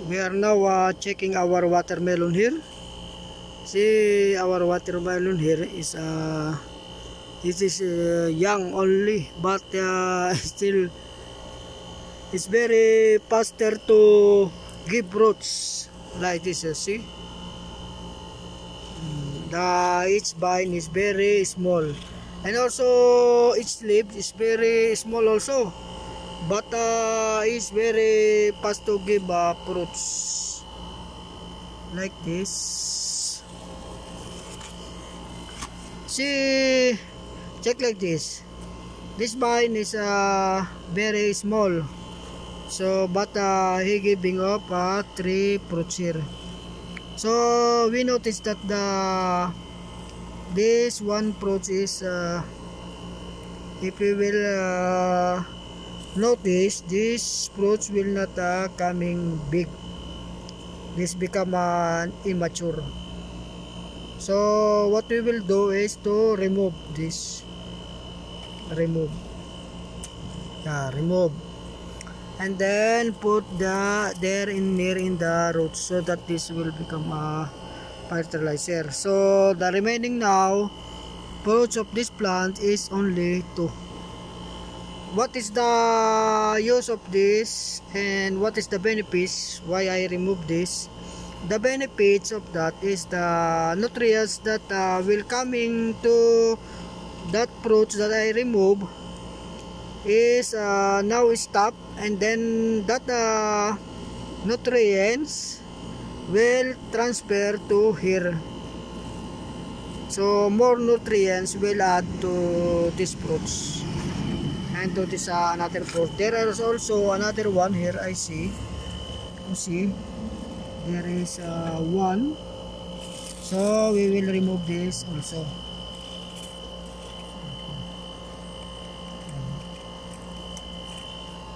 We are now checking our watermelon here. See, our watermelon here is it is young only, but still it's very faster to give fruits like this. See, each vine is very small, and also each leaf is very small also, but it's very fast to give fruits like this. See, check like this. This vine is very small, so but he giving up 3 fruits here. So we noticed that this one fruit is if we will notice, this fruits will not coming big. This become immature. So what we will do is to remove this. Remove, and then put there near in the roots, so that this will become a fertilizer. So the remaining now fruits of this plant is only 2. What is the use of this and what is the benefits why I remove this? The benefits of that is the nutrients that will coming to that fruits that I remove is now stop, and then that nutrients will transfer to here. So more nutrients will add to these fruits and to this another fruit. There is also another one here. I see. You see, there is one. So we will remove this also.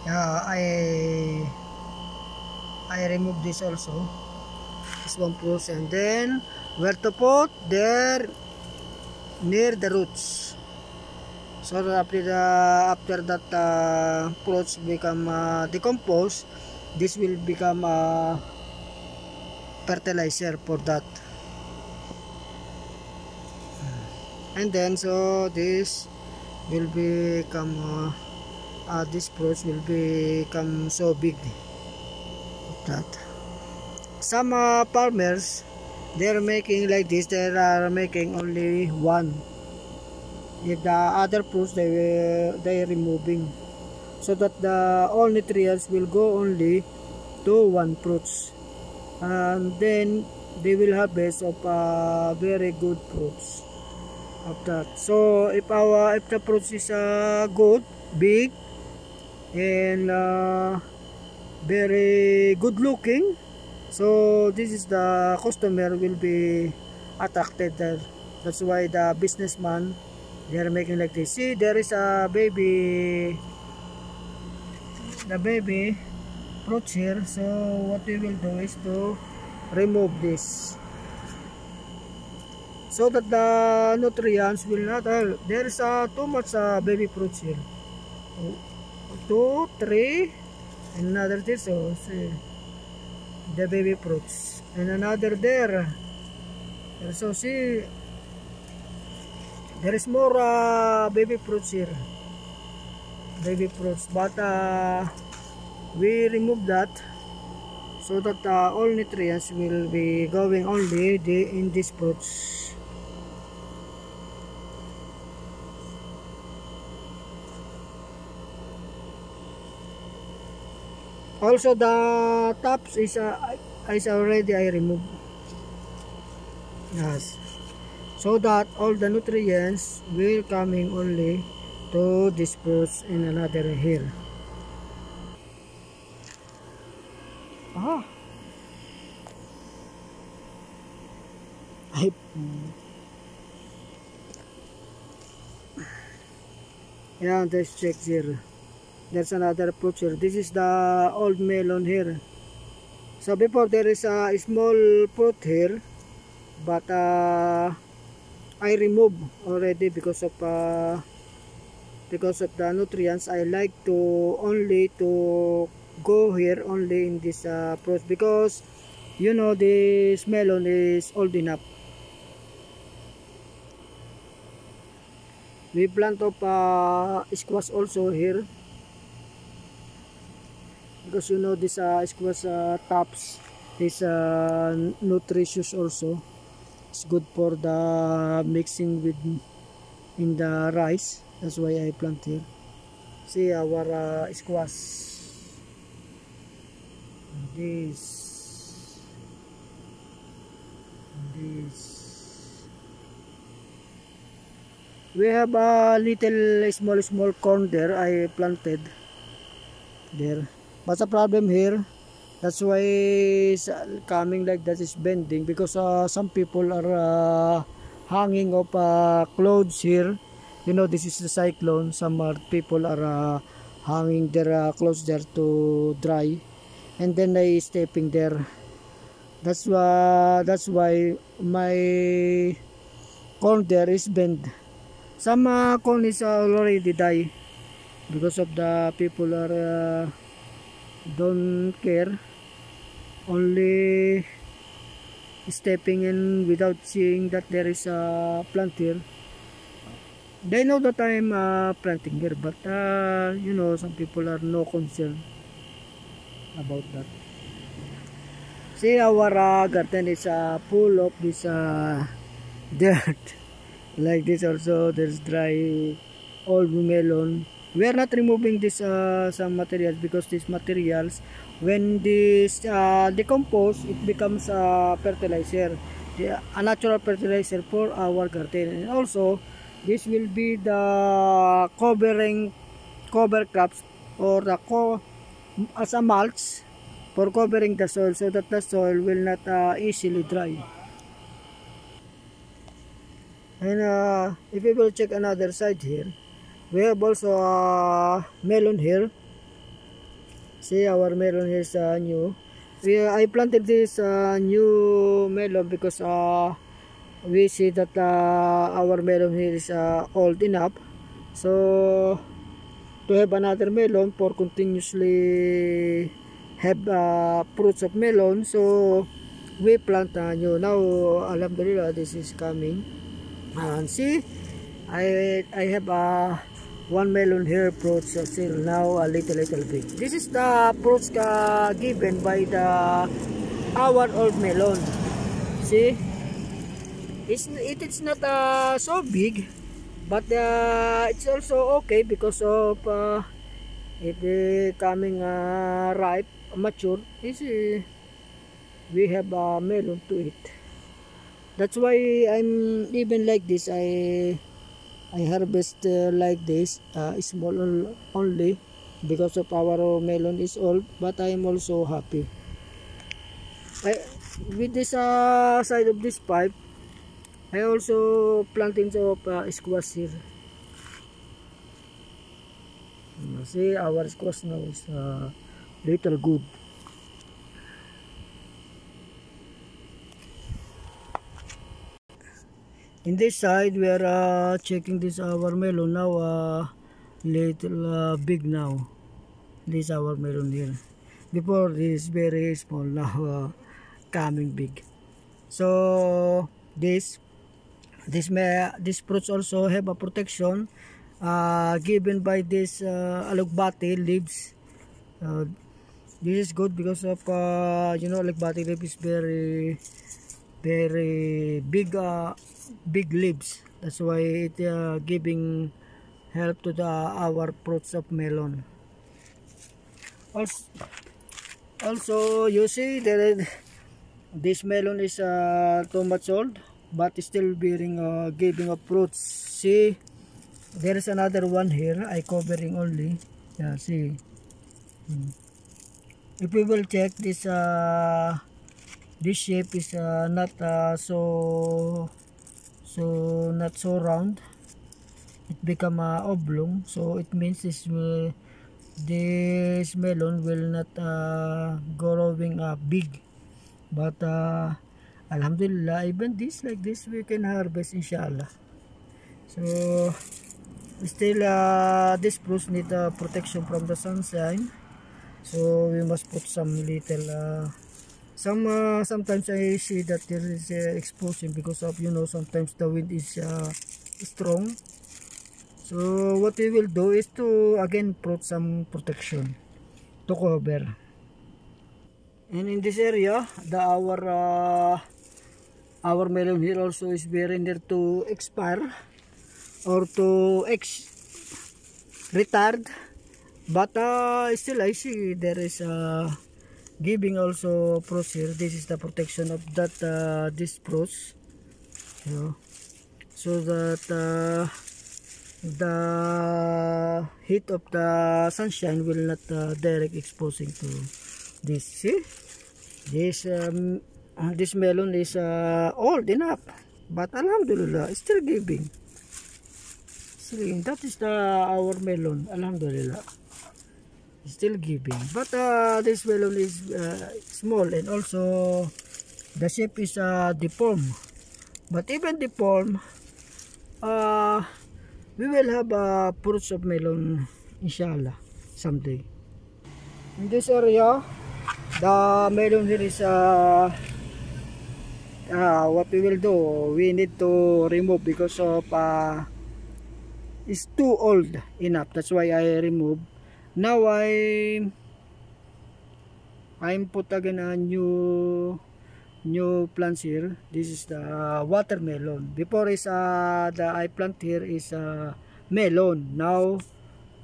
Yeah, I remove this also. This one fruit, and then where to put there near the roots. So after that fruits become decomposed, this will become fertilizer for that. And then so this will become these fruits will become so big that some farmers, they are making like this. They are making only one. If the other fruits they are removing, so that the all nutrients will go only to one fruits, and then they will harvest of very good fruits of that. So if the fruits is good, big, and very good looking, so this is the customer will be attracted there. That's why the businessman, they are making like this. See, there is a baby, the baby fruits here. So what we will do is to remove this, so that the nutrients will not there is too much baby fruits here. 2, 3, and another this. So see, the baby fruits, and another there. So see, there is more baby fruits here, baby fruits, but we remove that, so that all nutrients will be going only in these fruits. Also the tops is already I remove. Yes, so that all the nutrients will coming only to these fruits in another here. Yeah, let's check here. There's another fruit here. This is the old melon here. So before there is a small fruit here, but I remove already because of the nutrients. I like to only to go here only in this approach, because you know this melon is old enough. We plant of squash also here, because you know this squash tops is nutritious also. It's good for the mixing with in the rice. That's why I plant here. See our squash. This. We have a little small corn there I planted there, but the problem here, that's why it's coming like that, is bending, because some people are hanging of clothes here. You know, this is the cyclone. Some people are hanging their clothes there to dry, and then they stepping there. That's why my corn there is bent. Some corn is already die, because of the people are don't care, only stepping in without seeing that there is a plant here. They know that I'm planting here, but you know, some people are no concern about that. See, our garden is full of this dirt. Like this also, there's dry old melon. We are not removing this some materials, because these materials, when this decompose, it becomes fertilizer, a natural fertilizer for our garden. And also, this will be the cover crops, or the as a mulch for covering the soil, so that the soil will not easily dry. And if we will check another side here, we have also a melon here. See, our melon is new. I planted this new melon because we see that our melon here is old enough. So to have another melon for continuously have fruits of melon, so we plant new. Now, alhamdulillah, this is coming. And see, I have one melon here, fruits still now a little big. This is the fruits given by the our old melon. See, it is not so big, but it's also okay, because of it coming ripe, mature. We have a melon to eat. That's why I'm even like this. I harvest like this, small only, because of our melon is old. But I am also happy. With this side of this pipe, I also planting of squash here. See, our squash now is little good. In this side, we are checking this our melon now, little big now. This our melon here. Before this very small, now coming big. So this fruits also have a protection given by this alugbati leaves. This is good because of you know, alugbati leaf is very big leaves. That's why it giving help to our fruits of melon. Also you see that this melon is too much old, but still bearing giving up fruits. See, there is another one here. I covering only. Yeah, see. If we will check this this shape is not not so round. It become oblong, so it means this melon will not growing big. But alhamdulillah, even this like this we can harvest, inshallah. So still this fruits need protection from the sunshine. So we must put some little sometimes I see that there is exposing because of, you know, sometimes the wind is strong. So what we will do is to again put some protection to cover. And in this area, our melon here also is very near to expire or to retard, but still I see there is giving also fruits here. This is the protection of that this fruits, you know, so that the heat of the sunshine will not direct exposing to this. See, this melon is old enough, but alhamdulillah still giving. See, that is our melon, alhamdulillah, still giving. But this melon is small, and also the shape is deformed. But even deformed, we will have fruits of melon, inshallah, someday. In this area, the melon here is what we will do, we need to remove because of it's too old enough. That's why I remove. Now I'm put again a new plants here. This is the watermelon. Before is the I plant here is melon. Now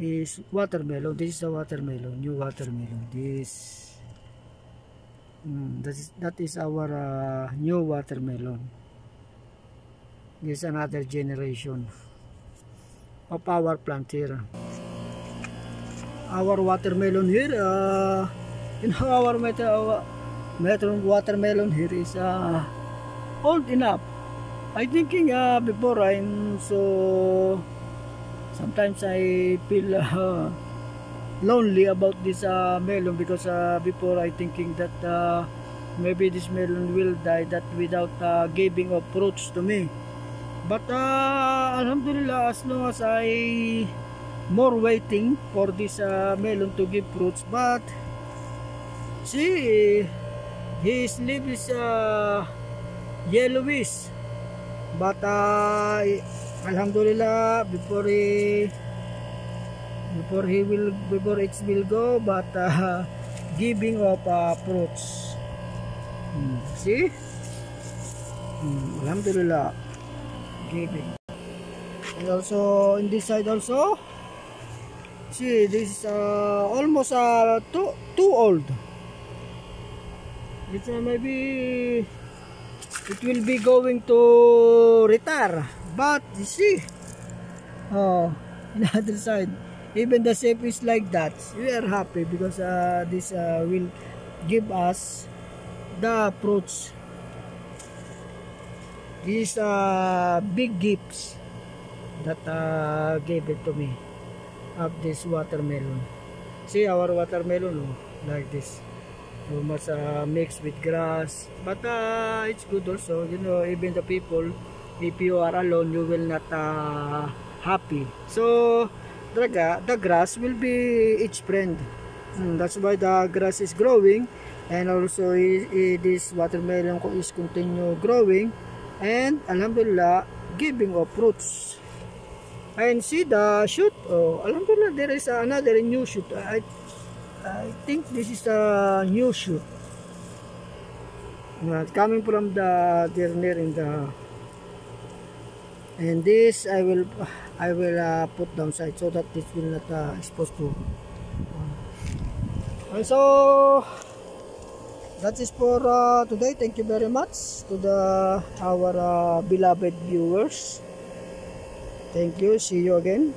is watermelon. This is the watermelon, new watermelon. This that is our new watermelon. This is another generation of our plant here. Our watermelon here, you know, our watermelon here is old enough. I thinking before I'm so sometimes I feel lonely about this melon because before I thinking that maybe this melon will die that without giving of fruits to me. But alhamdulillah, as long as I more waiting for this melon to give fruits, but see, his leaf is yellowish, but alhamdulillah, before it will go, but giving of fruits. See, alhamdulillah, giving. And also in this side also, see, this is almost too old. It's maybe it will be going to retire, but you see, on the other side, even the shape is like that. We are happy because this will give us the fruits. These big gifts that gave it to me of this watermelon. See our watermelon, like this. So much mixed with grass, but it's good also, you know, even the people, if you are alone, you will not happy. So the grass will be its friend. That's why the grass is growing, and also this watermelon is continue growing, and alhamdulillah giving of fruits. And see the shoot, oh alhamdulillah, there is another new shoot. I think this is a new shoot coming from the near in the, and this I will put downside so that this will not exposed to. And so that is for today. Thank you very much to our beloved viewers. Thank you. See you again.